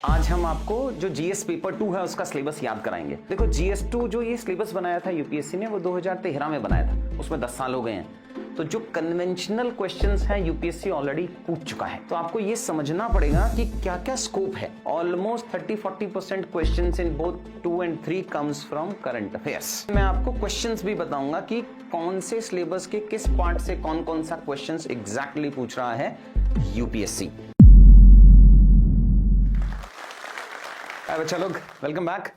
आज हम आपको जो जीएस पेपर 2 है उसका सिलेबस याद कराएंगे। देखो जीएस 2 जो ये सिलेबस बनाया था यूपीएससी ने वो 2013 में बनाया था, उसमें 10 साल हो गए हैं। तो जो कन्वेंशनल क्वेश्चंस हैं यूपीएससी ऑलरेडी पूछ चुका है। तो आपको ये समझना पड़ेगा कि क्या क्या स्कोप है। Almost 30-40% questions in both 2 and 3 comes from current affairs. मैं आपको क्वेश्चंस भी बताऊंगा कि कौन से सिलेबस के किस पार्ट से कौन कौन सा क्वेश्चंस एग्जैक्टली पूछ रहा है यूपीएससी। बच्चा लोग वेलकम बैक।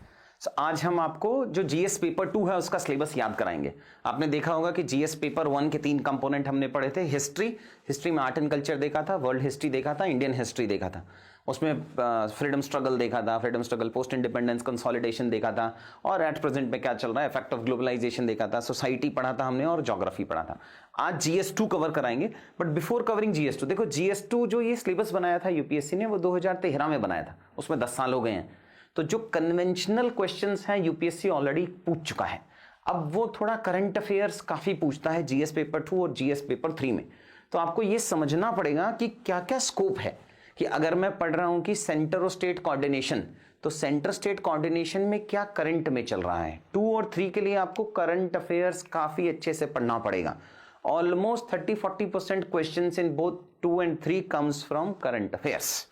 आज हम आपको जो जीएस पेपर 2 है उसका सिलेबस याद कराएंगे। आपने देखा होगा कि जीएस पेपर 1 के 3 कंपोनेंट हमने पढ़े थे। हिस्ट्री में आर्ट एंड कल्चर देखा था, वर्ल्ड हिस्ट्री देखा था, इंडियन हिस्ट्री देखा था। उसमें फ्रीडम स्ट्रगल देखा था, freedom struggle, post independence, consolidation देखा था, और एट प्रेजेंट में क्या चल रहा है, इफेक्ट ऑफ ग्लोबलाइजेशन देखा था, सोसाइटी पढ़ा था हमने, और ज्योग्राफी पढ़ा था। आज जीएस 2 कवर कराएंगे। बट बिफोर कवरिंग जीएस 2, देखो जीएस 2 जो ये सिलेबस बनाया था यूपीएससी ने वो 2013 में बनाया था, उसमें 10 साल हो गए हैं। तो जो कन्वेंशनल क्वेश्चंस हैं यूपीएससी ऑलरेडी पूछ चुका है। अब वो थोड़ा करंट अफेयर्स काफी पूछता है जीएस पेपर 2 और जीएस पेपर 3 में। तो आपको ये समझना पड़ेगा कि क्या क्या स्कोप है। कि अगर मैं पढ़ रहा हूं कि सेंटर और स्टेट कोऑर्डिनेशन, तो सेंटर स्टेट कोऑर्डिनेशन में क्या करंट में चल रहा है। 2 और 3 के लिए आपको करंट अफेयर्स काफी अच्छे से पढ़ना पड़ेगा। Almost 30-40% question in both 2 and 3 comes from current affairs.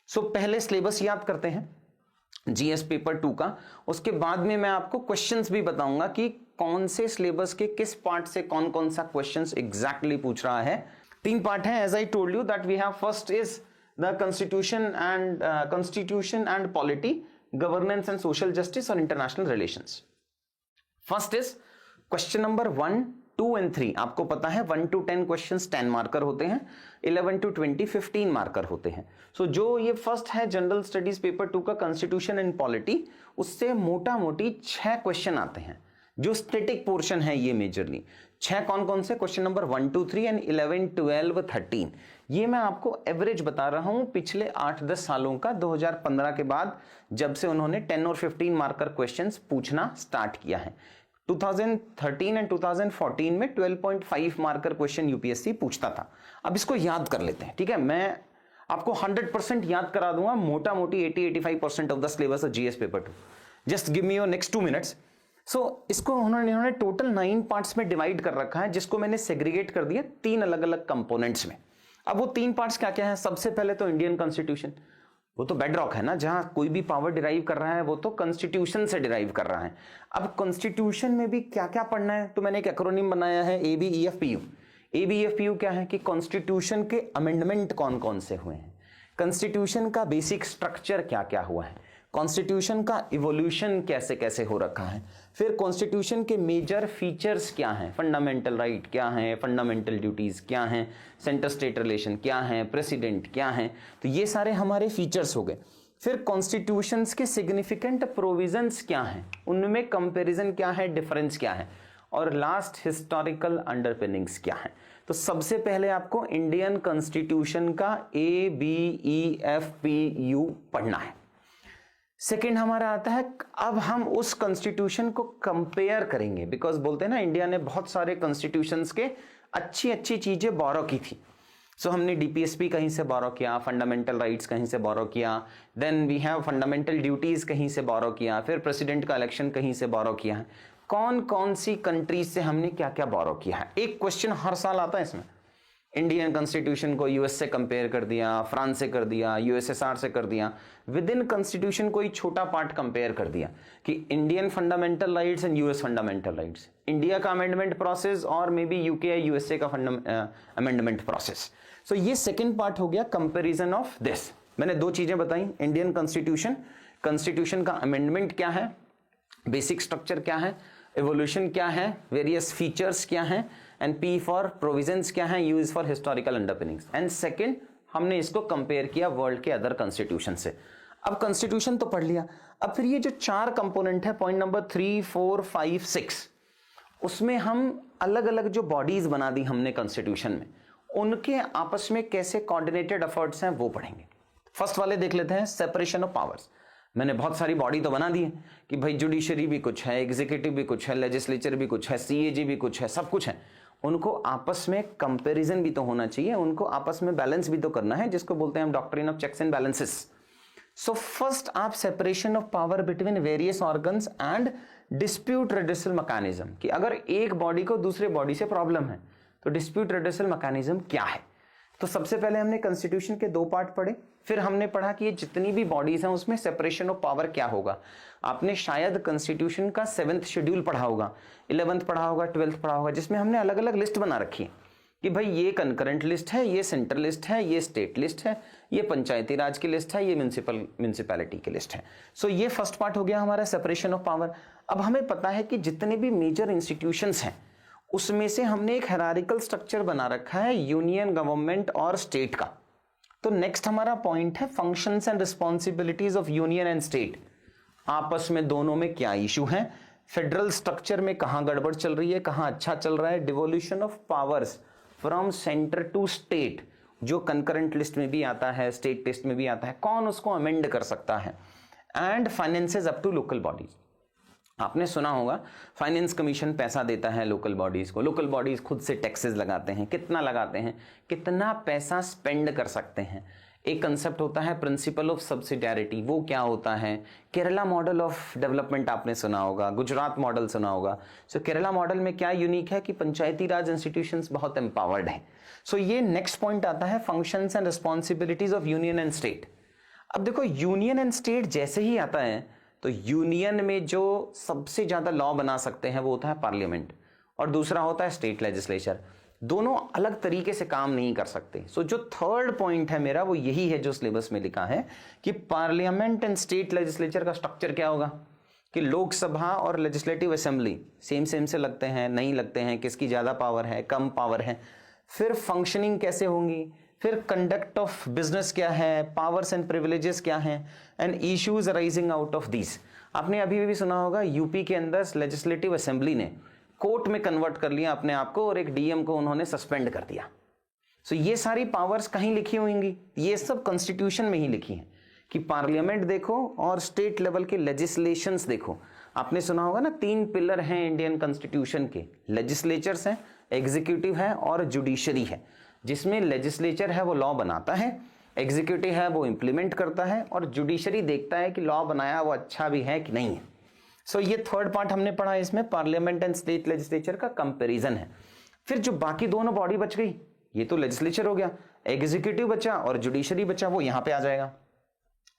So पहले सिलेबस याद करते हैं जीएस पेपर 2 का। उसके बाद में मैं आपको क्वेश्चंस भी बताऊंगा कि कौन से सिलेबस के किस पार्ट से कौन कौन सा क्वेश्चंस एग्जैक्टली पूछ रहा है। 3 पार्ट है, as I told you that we have first is the constitution and polity, governance and social justice और international relations. First is question number 1, 2 and 3। आपको पता है 1 to 10 क्वेश्चंस 10 मार्कर होते हैं, 11 to 20 15 मार्कर होते हैं। सो जो ये फर्स्ट है जनरल स्टडीज पेपर 2 का कॉन्स्टिट्यूशन एंड पॉलिटी, उससे मोटा मोटी 6 क्वेश्चन आते हैं। जो स्टैटिक पोर्शन है ये मेजरली 6 कौन कौन से, क्वेश्चन नंबर 1 2 3 एंड 11 12 13। ये मैं आपको एवरेज बता रहा हूं पिछले 8-10 सालों का, 2015 के बाद जब से उन्होंने 10 और 15 मार्कर क्वेश्चंस पूछना स्टार्ट किया है। 2013 एंड 2014 में 12.5 मार्कर क्वेश्चन यूपीएससी पूछता था। अब इसको याद कर लेते हैं, ठीक है। मैं आपको 100% याद करा दूंगा, मोटा मोटी 80-85% of the syllabus of GS paper 2। Just give me your next 2 minutes. So इसको उन्होंने टोटल 9 पार्ट्स में डिवाइड कर रखा है, जिसको मैंने सेग्रीगेट कर दिया 3 अलग अलग कंपोनेंट्स में। अब वो 3 पार्ट्स क्या क्या है। सबसे पहले तो इंडियन कॉन्स्टिट्यूशन, वो तो बेडरॉक है ना, जहां कोई भी पावर डिराइव कर रहा है वो तो कॉन्स्टिट्यूशन से डिराइव कर रहा है। अब कॉन्स्टिट्यूशन में भी क्या क्या पढ़ना है, तो मैंने एक एक्रोनिम बनाया है ABEFPU। ABEFPU क्या है कि कॉन्स्टिट्यूशन के अमेंडमेंट कौन कौन से हुए हैं, कॉन्स्टिट्यूशन का बेसिक स्ट्रक्चर क्या क्या हुआ है, कॉन्स्टिट्यूशन का इवोल्यूशन कैसे कैसे हो रखा है, फिर कॉन्स्टिट्यूशन के मेजर फीचर्स क्या हैं, फंडामेंटल राइट क्या हैं, फंडामेंटल ड्यूटीज क्या हैं, सेंटर स्टेट रिलेशन क्या है, प्रेसिडेंट क्या है। तो ये सारे हमारे फीचर्स हो गए। फिर कॉन्स्टिट्यूशंस के सिग्निफिकेंट प्रोविजंस क्या हैं, उनमें कंपैरिजन क्या है, डिफरेंस क्या है, और लास्ट हिस्टोरिकल अंडरपिनिंग्स क्या है। तो सबसे पहले आपको इंडियन कॉन्स्टिट्यूशन का ABEFPU पढ़ना है। सेकेंड हमारा आता है, अब हम उस कॉन्स्टिट्यूशन को कंपेयर करेंगे, बिकॉज बोलते हैं ना इंडिया ने बहुत सारे कॉन्स्टिट्यूशंस के अच्छी अच्छी चीजें बोरो की थी। सो हमने डीपीएसपी कहीं से बोरो किया, फंडामेंटल राइट्स कहीं से बोरो किया, then we have fundamental duties कहीं से बोरो किया, फिर प्रेसिडेंट का इलेक्शन कहीं से बोरो किया है। कौन कौन सी कंट्रीज से हमने क्या क्या बोरो किया है। एक क्वेश्चन हर साल आता है इसमें, इंडियन कॉन्स्टिट्यूशन को यूएस से कंपेयर कर दिया, फ्रांस से कर दिया, यूएसएसआर से कर दिया, विद इन कॉन्स्टिट्यूशन कोई छोटा पार्ट कंपेयर कर दिया कि Indian fundamental rights and US fundamental rights, India का अमेंडमेंट प्रोसेस और मे बी यूके या यूएसए का अमेंडमेंट प्रोसेस। सो ये सेकेंड पार्ट हो गया, कंपेरिजन ऑफ दिस। मैंने 2 चीजें बताई, इंडियन कॉन्स्टिट्यूशन, कॉन्स्टिट्यूशन का अमेंडमेंट क्या है, बेसिक स्ट्रक्चर क्या है, एवोल्यूशन क्या है, वेरियस फीचर्स क्या है, एंड P फॉर प्रोविजंस क्या है, U is for historical underpinnings. And second हमने इसको कंपेयर किया वर्ल्ड के अदर कॉन्स्टिट्यूशन से। अब कॉन्स्टिट्यूशन तो पढ़ लिया, अब फिर ये जो 4 कंपोनेंट है, पॉइंट नंबर 3 4 5 6, उसमें हम अलग अलग जो बॉडीज बना दी हमने कॉन्स्टिट्यूशन में, उनके आपस में कैसे कोऑर्डिनेटेड एफर्ट्स हैं वो पढ़ेंगे। फर्स्ट वाले देख लेते हैं, सेपरेशन ऑफ पावर्स। मैंने बहुत सारी बॉडी तो बना दी है कि भाई जुडिशरी भी कुछ है, एग्जीक्यूटिव भी कुछ है, लेजिस्लेचर भी कुछ है, CAG भी कुछ है, सब कुछ है। उनको आपस में कंपैरिजन भी तो होना चाहिए, उनको आपस में बैलेंस भी तो करना है, जिसको बोलते हैं हम doctrine of checks and balances. So first आप separation of power between various organs and dispute redressal mechanism, कि अगर एक बॉडी को दूसरे बॉडी से प्रॉब्लम है तो डिस्प्यूट रेड्यूसल मैकेनिज्म क्या है। तो सबसे पहले हमने कॉन्स्टिट्यूशन के 2 पार्ट पढ़े, फिर हमने पढ़ा कि ये जितनी भी बॉडीज हैं उसमें सेपरेशन ऑफ पावर क्या होगा। आपने शायद कॉन्स्टिट्यूशन का 7th शेड्यूल पढ़ा होगा, 11th पढ़ा होगा, 12th पढ़ा होगा, जिसमें हमने अलग अलग लिस्ट बना रखी है कि भाई ये कंकरेंट लिस्ट है, ये सेंट्रल लिस्ट है, ये स्टेट लिस्ट है, ये पंचायती राज की लिस्ट है, ये म्यूनिसिपैलिटी की लिस्ट है। सो ये फर्स्ट पार्ट हो गया हमारा सेपरेशन ऑफ पावर। अब हमें पता है कि जितने भी मेजर इंस्टीट्यूशंस हैं उसमें से हमने एक हायरार्किकल स्ट्रक्चर बना रखा है यूनियन, गवर्नमेंट और स्टेट का। तो नेक्स्ट हमारा पॉइंट है functions and responsibilities of union and state. आपस में दोनों में क्या इशू है, फेडरल स्ट्रक्चर में कहां गड़बड़ चल रही है, कहां अच्छा चल रहा है, devolution of powers from centre to state, जो कंकरेंट लिस्ट में भी आता है, स्टेट लिस्ट में भी आता है, कौन उसको अमेंड कर सकता है, and finances up to local bodies. आपने सुना होगा फाइनेंस कमीशन पैसा देता है लोकल बॉडीज को, लोकल बॉडीज खुद से टैक्सेस लगाते हैं, कितना लगाते हैं, कितना पैसा स्पेंड कर सकते हैं। एक कंसेप्ट होता है प्रिंसिपल ऑफ सब्सिडियरिटी, वो क्या होता है, केरला मॉडल ऑफ डेवलपमेंट आपने सुना होगा, गुजरात मॉडल सुना होगा। सो केरला मॉडल में क्या यूनिक है कि पंचायती राज इंस्टीट्यूशंस बहुत एम्पावर्ड हैं। सो ये नेक्स्ट पॉइंट आता है functions and responsibilities of union and state. अब देखो यूनियन एंड स्टेट जैसे ही आता है तो यूनियन में जो सबसे ज्यादा लॉ बना सकते हैं वो होता है पार्लियामेंट, और दूसरा होता है स्टेट लेजिस्लेचर। दोनों अलग तरीके से काम नहीं कर सकते। सो जो थर्ड पॉइंट है मेरा वो यही है जो सिलेबस में लिखा है कि पार्लियामेंट एंड स्टेट लेजिस्लेचर का स्ट्रक्चर क्या होगा, कि लोकसभा और लेजिस्लेटिव असेंबली सेम से लगते हैं, नहीं लगते हैं, किसकी ज्यादा पावर है, कम पावर है, फिर फंक्शनिंग कैसे होंगी, फिर कंडक्ट ऑफ बिजनेस क्या है, पावर्स एंड प्रिविलेजेस क्या हैं, and issues arising out of these. आपने अभी भी सुना होगा यूपी के अंदर लेजिस्लेटिव असेंबली ने कोर्ट में कन्वर्ट कर लिया अपने आप को और एक डीएम को उन्होंने सस्पेंड कर दिया। सो ये सारी पावर्स कहीं लिखी होंगी, ये सब कॉन्स्टिट्यूशन में ही लिखी हैं कि पार्लियामेंट देखो और स्टेट लेवल के लेजिस्लेशंस देखो। आपने सुना होगा ना 3 पिलर हैं इंडियन कॉन्स्टिट्यूशन के, लेजिस्लेचर्स हैं, एग्जीक्यूटिव है और जुडिशरी है। जिसमें लेजिस्लेचर है वो लॉ बनाता है, एग्जीक्यूटिव है वो इंप्लीमेंट करता है, और जुडिशरी देखता है कि लॉ बनाया वो अच्छा भी है कि नहीं है। सो ये थर्ड पार्ट हमने पढ़ा, इसमें पार्लियामेंट एंड स्टेट लेजिस्लेचर का कंपैरिजन है। फिर जो बाकी दोनों बॉडी बच गई, ये तो लेजिस्लेचर हो गया, एग्जीक्यूटिव बचा और जुडिशरी बचा, वो यहां पे आ जाएगा।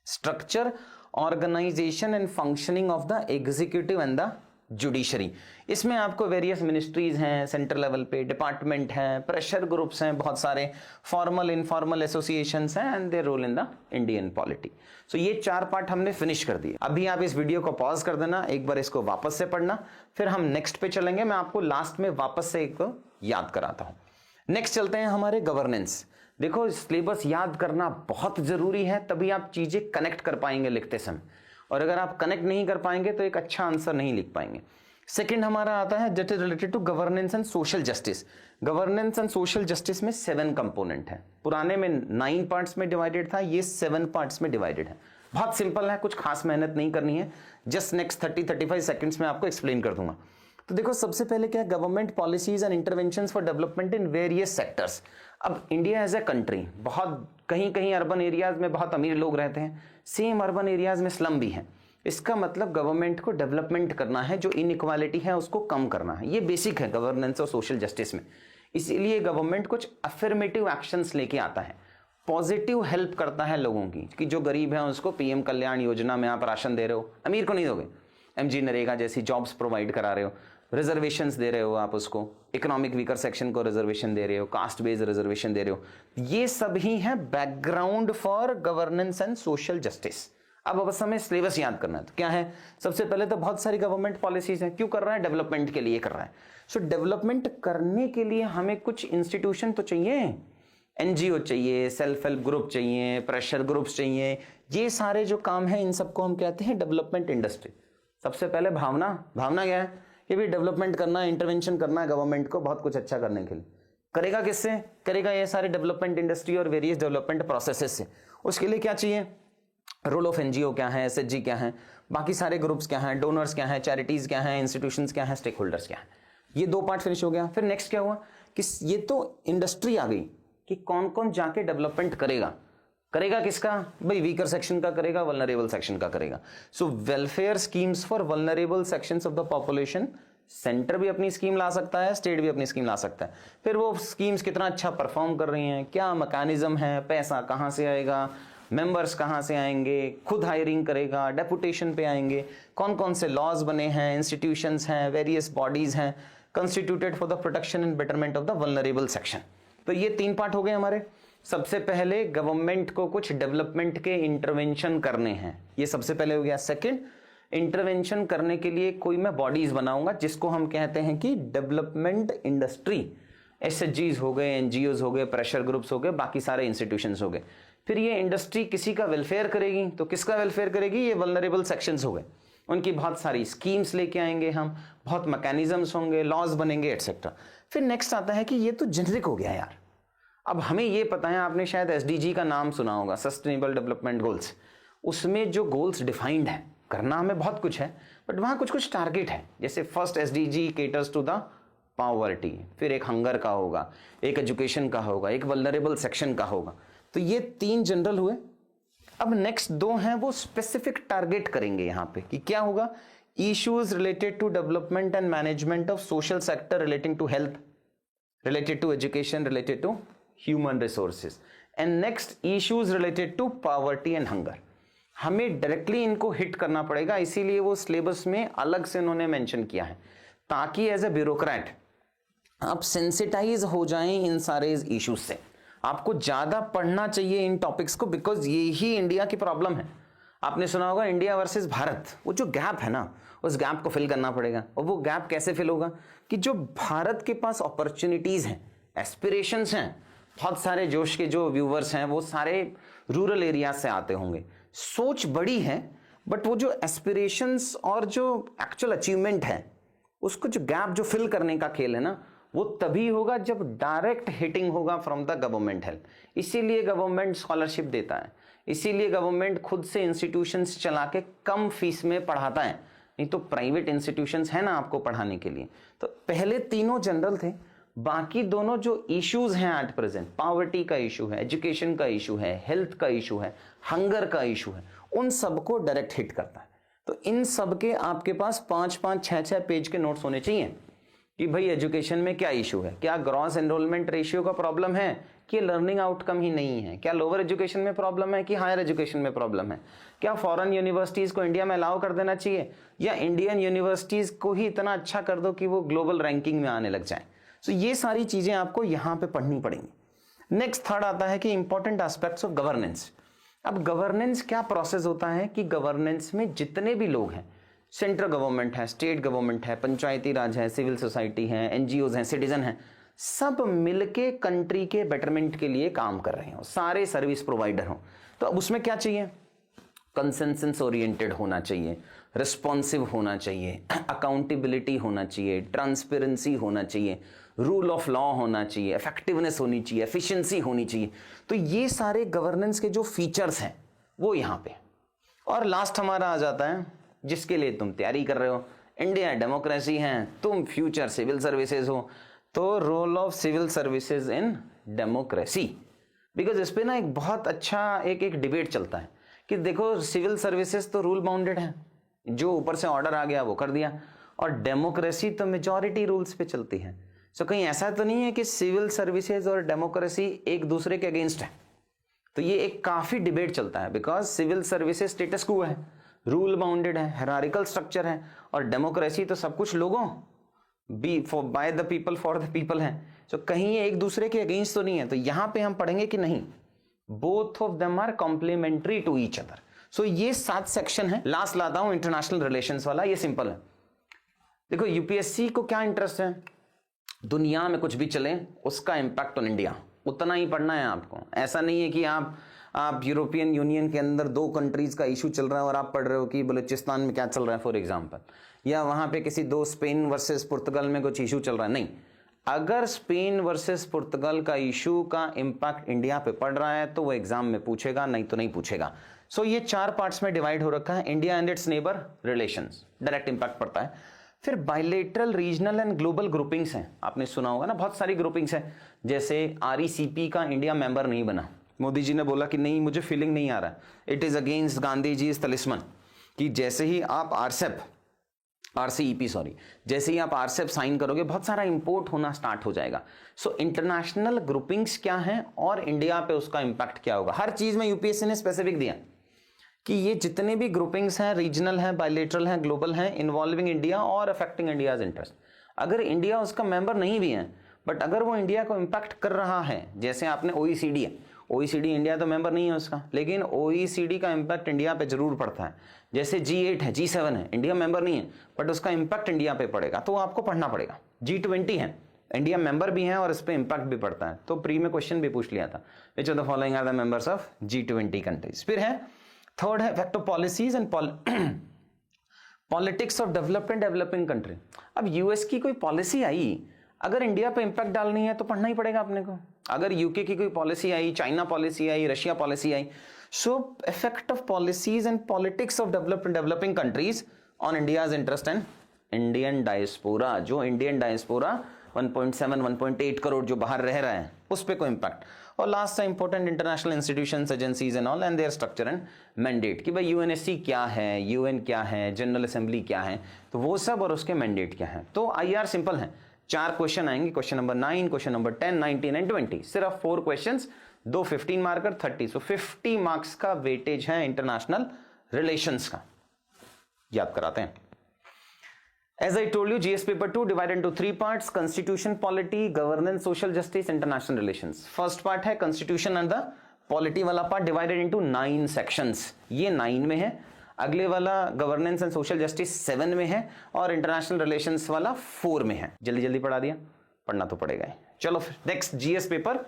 Structure, organisation and functioning of the executive and the judiciary. इसमें आपको वेरियस मिनिस्ट्रीज हैं, सेंट्रल लेवल पे डिपार्टमेंट हैं, प्रेशर ग्रुप्स हैं, बहुत सारे फॉर्मल इनफॉर्मल एसोसिएशंस हैं, and their role in the Indian polity. So ये 4 पार्ट हमने फिनिश कर दिए। अभी आप इस वीडियो को पॉज कर देना, एक बार इसको वापस से पढ़ना, फिर हम नेक्स्ट पे चलेंगे। मैं आपको लास्ट में वापस से एक याद कराता हूं। नेक्स्ट चलते हैं हमारे गवर्नेंस। देखो सिलेबस याद करना बहुत जरूरी है, तभी आप चीजें कनेक्ट कर पाएंगे लिखते समय, और अगर आप कनेक्ट नहीं कर पाएंगे तो एक अच्छा आंसर नहीं लिख पाएंगे। सेकंड हमारा आता है that is related to governance and social justice. Governance and social justice में 7 कंपोनेंट है। पुराने में 9 पार्ट्स में डिवाइडेड था, ये 7 पार्ट्स में डिवाइडेड है। बहुत सिंपल है, कुछ खास मेहनत नहीं करनी है, जस्ट नेक्स्ट 30-35 सेकंड्स में आपको एक्सप्लेन कर दूंगा। तो देखो सबसे पहले क्या है, government policies and interventions for development in various sectors. अब इंडिया एज ए कंट्री, बहुत कहीं कहीं अर्बन एरियाज में बहुत अमीर लोग रहते हैं, सेम अर्बन एरियाज में स्लम भी हैं। इसका मतलब गवर्नमेंट को डेवलपमेंट करना है, जो इनइक्वालिटी है उसको कम करना है। ये बेसिक है गवर्नेंस और सोशल जस्टिस में। इसीलिए गवर्नमेंट कुछ अफर्मेटिव एक्शंस लेके आता है, पॉजिटिव हेल्प करता है लोगों की, कि जो गरीब है उसको पीएम कल्याण योजना में आप राशन दे रहे हो, अमीर को नहीं दोगे, एमजी नरेगा जैसी जॉब्स प्रोवाइड करा रहे हो, रिजर्वेशंस दे रहे हो आप उसको, इकोनॉमिक वीकर सेक्शन को रिजर्वेशन दे रहे हो, कास्ट बेस्ड रिजर्वेशन दे रहे हो। ये सब ही है background for governance and social justice. अब बस हमें सिलेबस याद करना है। तो क्या है, सबसे पहले तो बहुत सारी गवर्नमेंट पॉलिसीज हैं। क्यों कर रहा है, डेवलपमेंट के लिए कर रहा है। सो डेवलपमेंट करने के लिए हमें कुछ इंस्टीट्यूशन तो चाहिए, एनजीओ चाहिए, सेल्फ हेल्प ग्रुप चाहिए, प्रेशर ग्रुप्स चाहिए। ये सारे जो काम है इन सबको हम कहते हैं डेवलपमेंट इंडस्ट्री। सबसे पहले भावना क्या है कि भी डेवलपमेंट करना है, इंटरवेंशन करना है गवर्नमेंट को बहुत कुछ अच्छा करने के लिए। करेगा किससे, करेगा ये सारे डेवलपमेंट इंडस्ट्री और वेरियस डेवलपमेंट प्रोसेसेस से। उसके लिए क्या चाहिए, रोल ऑफ एनजीओ क्या है, एसएचजी क्या है, बाकी सारे ग्रुप्स क्या हैं, डोनर्स क्या हैं, चैरिटीज क्या हैं, इंस्टीट्यूशंस क्या हैं, स्टेक होल्डर्स क्या हैं। ये 2 पार्ट फिनिश हो गया। फिर नेक्स्ट क्या हुआ कि ये तो इंडस्ट्री आ गई कि कौन कौन जाके डेवलपमेंट करेगा। करेगा किसका भाई, वीकर सेक्शन का करेगा, वल्नरेबल सेक्शन का करेगा। So welfare schemes for vulnerable sections of the population, centre भी अपनी स्कीम ला सकता है, स्टेट भी अपनी स्कीम ला सकता है। फिर वो स्कीम्स कितना अच्छा परफॉर्म कर रही हैं, क्या मैकेनिज्म है, पैसा कहाँ से आएगा, मेंबर्स कहाँ से आएंगे, खुद हायरिंग करेगा, डेपुटेशन पे आएंगे, कौन कौन से लॉज बने हैं, इंस्टीट्यूशंस हैं, वेरियस बॉडीज हैं constituted for the protection and betterment of the vulnerable section. तो ये 3 पार्ट हो गए हमारे। सबसे पहले गवर्नमेंट को कुछ डेवलपमेंट के इंटरवेंशन करने हैं, ये सबसे पहले हो गया। सेकंड, इंटरवेंशन करने के लिए कोई मैं बॉडीज बनाऊंगा जिसको हम कहते हैं कि डेवलपमेंट इंडस्ट्री, एसएचजीज हो गए, एनजीओज हो गए, प्रेशर ग्रुप्स हो गए, बाकी सारे इंस्टीट्यूशंस हो गए। फिर ये इंडस्ट्री किसी का वेलफेयर करेगी, तो किसका वेलफेयर करेगी, ये वल्नरेबल सेक्शंस हो गए, उनकी बहुत सारी स्कीम्स लेके आएंगे हम, बहुत मैकेनिज्म्स होंगे, लॉज बनेंगे एटसेट्रा। फिर नेक्स्ट आता है कि ये तो जेनरिक हो गया यार, अब हमें ये पता है, आपने शायद एसडीजी का नाम सुना होगा, सस्टेनेबल डेवलपमेंट गोल्स, उसमें जो गोल्स डिफाइंड है, करना हमें बहुत कुछ है, बट वहां कुछ कुछ टारगेट है। जैसे first SDG caters to the poverty, फिर एक हंगर का होगा, एक एजुकेशन का होगा, एक वल्नरेबल सेक्शन का होगा। तो ये 3 जनरल हुए। अब नेक्स्ट 2 हैं वो स्पेसिफिक टारगेट करेंगे यहां पे कि क्या होगा, issues related to development and management of social sector relating to health, related to education, related to human resources, and next issues related to poverty and hunger. हमें डायरेक्टली इनको हिट करना पड़ेगा, इसीलिए वो सिलेबस में अलग से उन्होंने मेंशन किया है, ताकि एज ए ब्यूरोक्रेट आप सेंसिटाइज हो जाएं इन सारे इश्यूज से। आपको ज्यादा पढ़ना चाहिए इन टॉपिक्स को, बिकॉज ये ही इंडिया की प्रॉब्लम है। आपने सुना होगा इंडिया वर्सेस भारत, वो जो गैप है ना, उस गैप को फिल करना पड़ेगा। और वो गैप कैसे फिल होगा कि जो भारत के पास अपॉर्चुनिटीज हैं, एस्पिरेशंस हैं, बहुत सारे जोश के जो व्यूवर्स हैं वो सारे रूरल एरिया से आते होंगे, सोच बड़ी है, बट वो जो एस्पिरेशंस और जो एक्चुअल अचीवमेंट है, उसको जो गैप जो फिल करने का खेल है ना, वो तभी होगा जब डायरेक्ट हिटिंग होगा फ्रॉम द गवर्नमेंट हेल्प। इसीलिए गवर्नमेंट स्कॉलरशिप देता है, इसीलिए गवर्नमेंट खुद से इंस्टीट्यूशंस चला के कम फीस में पढ़ाता है, नहीं तो प्राइवेट इंस्टीट्यूशंस है ना आपको पढ़ाने के लिए। तो पहले तीनों जनरल थे, बाकी दोनों जो इश्यूज हैं एट प्रेजेंट, पॉवर्टी का इशू है, एजुकेशन का इशू है, हेल्थ का इशू है, हंगर का इशू है, उन सबको डायरेक्ट हिट करता है। तो इन सब के आपके पास 5-5, 6-6 पेज के नोट्स होने चाहिए कि भाई एजुकेशन में क्या इशू है, क्या ग्रॉस एनरोलमेंट रेशियो का प्रॉब्लम है कि लर्निंग आउटकम ही नहीं है, क्या लोअर एजुकेशन में प्रॉब्लम है कि हायर एजुकेशन में प्रॉब्लम है, क्या फॉरेन यूनिवर्सिटीज को इंडिया में अलाउ कर देना चाहिए या इंडियन यूनिवर्सिटीज को ही इतना अच्छा कर दो कि वो ग्लोबल रैंकिंग में आने लग जाए। सो ये सारी चीजें आपको यहां पे पढ़नी पड़ेंगी। नेक्स्ट थर्ड आता है कि इंपॉर्टेंट एस्पेक्ट्स ऑफ गवर्नेंस। अब गवर्नेंस क्या प्रोसेस होता है कि गवर्नेंस में जितने भी लोग हैं, सेंट्रल गवर्नमेंट है, स्टेट गवर्नमेंट है, पंचायती राज है, सिविल सोसाइटी है, एनजीओज हैं, सिटीजन हैं, सब मिलके कंट्री के बेटरमेंट के लिए काम कर रहे हो, सारे सर्विस प्रोवाइडर हो। तो अब उसमें क्या चाहिए, कंसेंसस ओरिएंटेड होना चाहिए, रिस्पॉन्सिव होना चाहिए, अकाउंटेबिलिटी होना चाहिए, ट्रांसपेरेंसी होना चाहिए, रूल ऑफ लॉ होना चाहिए, इफेक्टिवनेस होनी चाहिए, एफिशिएंसी होनी चाहिए। तो ये सारे गवर्नेंस के जो फीचर्स हैं वो यहाँ पे। और लास्ट हमारा आ जाता है जिसके लिए तुम तैयारी कर रहे हो, इंडिया डेमोक्रेसी है, तुम फ्यूचर सिविल सर्विसेज हो, तो role of civil services in democracy. Because इस पे ना एक बहुत अच्छा एक डिबेट चलता है कि देखो सिविल सर्विसेज तो रूल बाउंडेड है, जो ऊपर से ऑर्डर आ गया वो कर दिया, और डेमोक्रेसी तो मेजॉरिटी रूल्स पे चलती है। सो कहीं ऐसा तो नहीं है कि सिविल सर्विसेज और डेमोक्रेसी एक दूसरे के अगेंस्ट है। तो ये एक काफी डिबेट चलता है, बिकॉज सिविल सर्विसेज स्टेटस क्वो है, रूल बाउंडेड है, हायरार्किकल स्ट्रक्चर है, और डेमोक्रेसी तो सब कुछ लोगों by the people for the people है। सो कहीं ये एक दूसरे के अगेंस्ट तो नहीं है। तो यहां पे हम पढ़ेंगे कि नहीं, both of them are complementary to each other. So ये 7 सेक्शन है। लास्ट लाता हूं इंटरनेशनल रिलेशंस वाला, ये सिंपल है। देखो यूपीएससी को क्या इंटरेस्ट है, दुनिया में कुछ भी चले उसका इंपैक्ट ऑन इंडिया, उतना ही पढ़ना है आपको। ऐसा नहीं है कि आप यूरोपियन यूनियन के अंदर 2 कंट्रीज का इशू चल रहा है और आप पढ़ रहे हो कि बलूचिस्तान में क्या चल रहा है फॉर एग्जांपल, या वहां पे किसी 2 स्पेन वर्सेस पुर्तगाल में कुछ इशू चल रहा है। नहीं, अगर स्पेन वर्सेस पुर्तगाल का इशू का इंपैक्ट इंडिया पे पड़ रहा है तो वो एग्जाम में पूछेगा, नहीं तो नहीं पूछेगा। सो ये 4 पार्ट्स में डिवाइड हो रखा है। India and it's neighbour relations, direct impact पड़ता है। फिर bilateral, regional and global groupings हैं, आपने सुना होगा ना, बहुत सारी ग्रुपिंग्स हैं। जैसे RECP का इंडिया मेंबर नहीं बना, मोदी जी ने बोला कि नहीं मुझे फीलिंग नहीं आ रहा, it is against Gandhi ji तलिस्मन, कि जैसे ही आप जैसे ही आप आरसेप साइन करोगे बहुत सारा इंपोर्ट होना स्टार्ट हो जाएगा। सो इंटरनेशनल ग्रुपिंग्स क्या हैं और इंडिया पे उसका इंपैक्ट क्या होगा, हर चीज में यूपीएससी ने स्पेसिफिक दिया कि ये जितने भी ग्रुपिंग्स हैं, रीजनल हैं, बायलेटरल हैं, ग्लोबल हैं, इन्वॉल्विंग इंडिया और अफेक्टिंग इंडियाज इंटरेस्ट, अगर इंडिया उसका मेंबर नहीं भी है बट अगर वो इंडिया को इंपैक्ट कर रहा है, जैसे आपने ओईसीडी है, ओईसीडी इंडिया तो मेंबर नहीं है उसका, लेकिन ओईसीडी का इंपैक्ट इंडिया पे जरूर पड़ता है। जैसे G8 है, G7 है, इंडिया मेंबर नहीं है बट उसका इंपैक्ट इंडिया पे पड़ेगा, तो आपको पढ़ना पड़ेगा। G20 है, इंडिया मेंबर भी है और इस पे इंपैक्ट भी पड़ता है, तो प्री में क्वेश्चन भी पूछ लिया था, which of the following are the members of G20 countries. फिर है थर्ड है effect of policies and politics of developing country. अब यूएस की कोई पॉलिसी आई, अगर इंडिया पे इंपैक्ट डालनी है तो पढ़ना ही पड़ेगा अपने को। अगर यूके की कोई policy I, China policy I, Russia policy I, so effect of policies and politics of developing countries on India's interest and Indian diaspora. जो इंडियन डायस्पोरा 1.7 1.8 करोड़ जो बाहर रह रहे हैं उस पे कोई इंपैक्ट। और लास्ट है important international institutions, agencies and all and there structure and mandate, कि भाई यूएनएससी क्या है, यूएन क्या है, जनरल असेंबली क्या है, तो वो सब और उसके मैंडेट क्या है। तो आईआर सिंपल है, 4 क्वेश्चन आएंगे, question number 9, question number 10, 19 and 20, सिर्फ 4 क्वेश्चंस, 2 15 मार्कर 30, सो 50 मार्क्स का वेटेज है इंटरनेशनल रिलेशंस का, याद कराते हैं। As I told you, GS paper 2 divided into 3 parts: constitution, polity, governance, social justice, international relations. First part है constitution and the polity वाला part divided into 9 sections. ये 9 में है। अगले वाला गवर्नेंस एंड सोशल जस्टिस 7 में है और इंटरनेशनल रिलेशंस वाला 4 में है। जल्दी जल्दी पढ़ा दिया, पढ़ना तो पड़ेगा ही। चलो फिर नेक्स्ट जीएस पेपर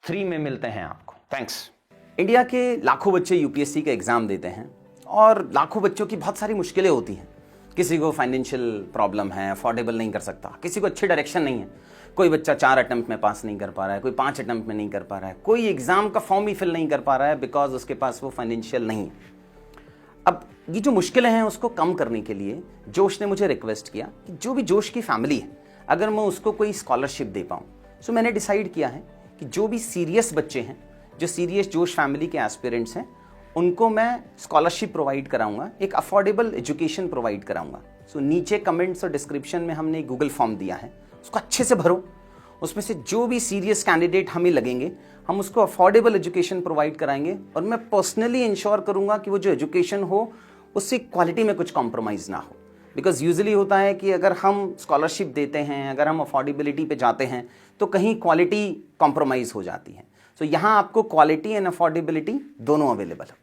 3 में मिलते हैं आपको। थैंक्स। इंडिया के लाखों बच्चे यूपीएससी का एग्जाम देते हैं और लाखों बच्चों की बहुत सारी मुश्किलें होती हैं। किसी को फाइनेंशियल प्रॉब्लम है, अफोर्डेबल नहीं कर सकता, किसी को अच्छी डायरेक्शन नहीं है, कोई बच्चा 4 अटेम्प्ट में पास नहीं कर पा रहा है, कोई 5 अटेम्प्ट में नहीं कर पा रहा है, कोई एग्जाम का फॉर्म ही फिल नहीं कर पा रहा है बिकॉज उसके पास वो फाइनेंशियल नहीं है। अब ये जो मुश्किलें हैं उसको कम करने के लिए जोश ने मुझे रिक्वेस्ट किया कि जो भी जोश की फैमिली है अगर मैं उसको कोई स्कॉलरशिप दे पाऊँ। सो मैंने डिसाइड किया है कि जो भी सीरियस बच्चे हैं, जो सीरियस जोश फैमिली के एस्पिरेंट्स हैं, उनको मैं स्कॉलरशिप प्रोवाइड कराऊंगा, एक अफोर्डेबल एजुकेशन प्रोवाइड कराऊंगा। सो नीचे कमेंट्स और डिस्क्रिप्शन में हमने गूगल फॉर्म दिया है, उसको अच्छे से भरो। उसमें से जो भी सीरियस कैंडिडेट हमें लगेंगे हम उसको अफोर्डेबल एजुकेशन प्रोवाइड कराएंगे और मैं पर्सनली इंश्योर करूंगा कि वो जो एजुकेशन हो उससे क्वालिटी में कुछ कॉम्प्रोमाइज़ ना हो। बिकॉज यूजुअली होता है कि अगर हम स्कॉलरशिप देते हैं, अगर हम अफोर्डेबिलिटी पे जाते हैं तो कहीं क्वालिटी कॉम्प्रोमाइज़ हो जाती है। सो यहाँ आपको क्वालिटी एंड अफोर्डेबिलिटी दोनों अवेलेबल होगी।